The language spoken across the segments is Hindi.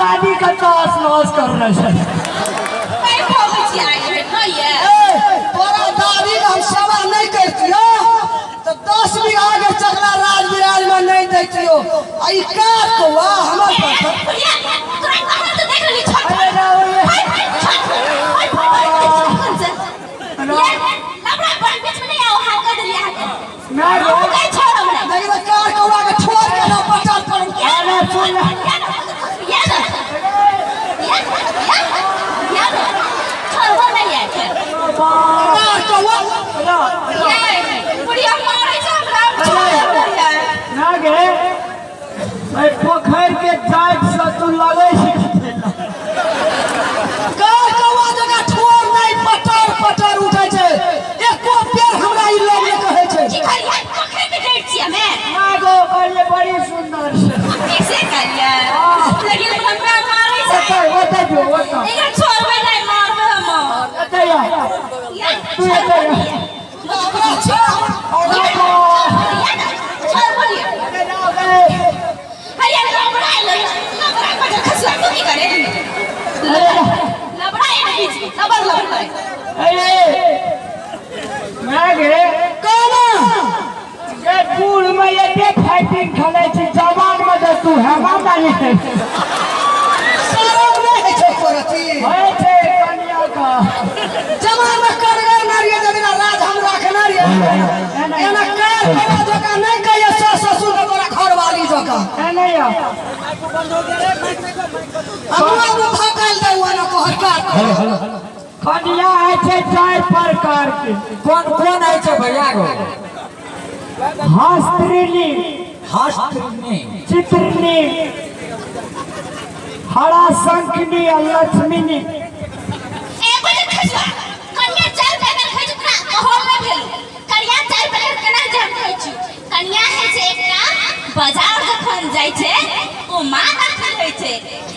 दादी का तहस नहस करना चाहिए। तोरा दादी का हम सेवा नहीं करतियो तो 10 बीघा के चकला राज बिराज में नहीं देतियो। आई का कौवा हमर पोखर के जाट से तू लगे पटर पटर उठे छे एको पेड़ हमरा ई लोग ने कहे छे पोखर के जाट छी हमें मागो करे बड़ी सुंदर से ऐसे करिया लेकिन हमरा मारे छे ओता जो ओता एकर छोड़बे नहीं मारबे हम अतया तू अतया हमरा छे छोड़ बोलिए अरे लबड़ा ले लबड़ा को खसवा तू की करे लबड़ा है लबड़ लबड़ करे अरे मागे कोना ये पूल में ये फाइटिंग खेले छी जवान में तो तू हेमा मानी है शरम नहीं छे करती होय छे कन्या का जवान में कर गए नारिया जगना राज हम रखना रे एना कार बड़ा जका नहीं कहिए ससुर के तोरा घर वाली जका ए नहीं हमरा को भागल दे वाला कहर का कन्या है छे 4 प्रकार के कौन कौन है छे भैया गो हस्त्रिनी हस्त्रिनी चित्रनी हरा शंखनी लक्ष्मीनी ए बजे खसवा कन्या 4 प्रकार खै जुकरा कहल न भेल कन्या 4 प्रकार केना जान खै छु कन्या है से एकटा बाजार जखन जाय छे ओ मां रखल होय छे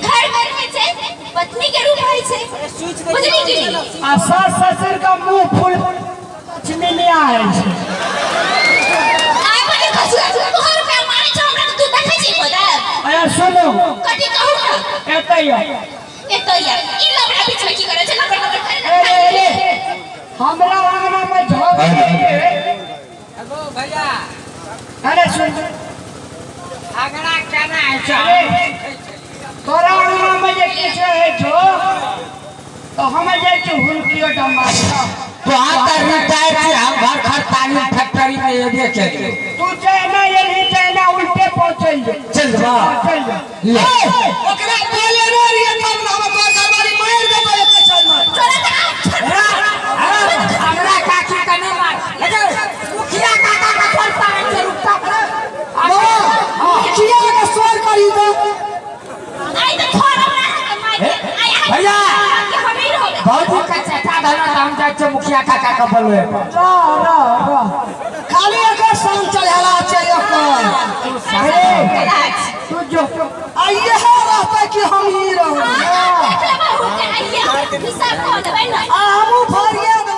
घर में रहै छे पत्नी के रूप होय छे बुझली की आ सास ससुर का मुंह फूल लक्ष्मी नहीं आए छे आ बजे खसवा तोहर पे मारे छ हमरा तू देखै छी खोदा अरे सुनो कथि कहू ना एतैया एतैया ई लबड़ा बीच में की करे छे लबड़ लबड़ करे हमरा अंगना में झोक अगो भैया अरे सुन आगरा केना है छे तोरा अंगना में जे किछ है छो तो हम जे छु हुलकियो डम्बा तो आता रिटायर से हम घर खरतानी फैक्ट्री में ये देख के तू चाइना ये नहीं चाइना उल्टे पहुंचल चल बा चल ले ओकरा बोले रे रे तब ना हम घर वाली मार दे तो एक चल मार हमरा काकी का नहीं मार ले मुखिया काका का छोड़ पाए से रुकता किया का स्वर करी तो आई तो छोड़ हमरा मार भैया हमीर हो बहुत का चटा धरा हम जाए छे मुखिया काका का बोलवे रा खाली एक शाम चढ़ाला चाहिए अरे तू जो आइए रहता कि हम ही रहू देख ले बहू के आइया हिसाब को देबै ना हमू भरिया दो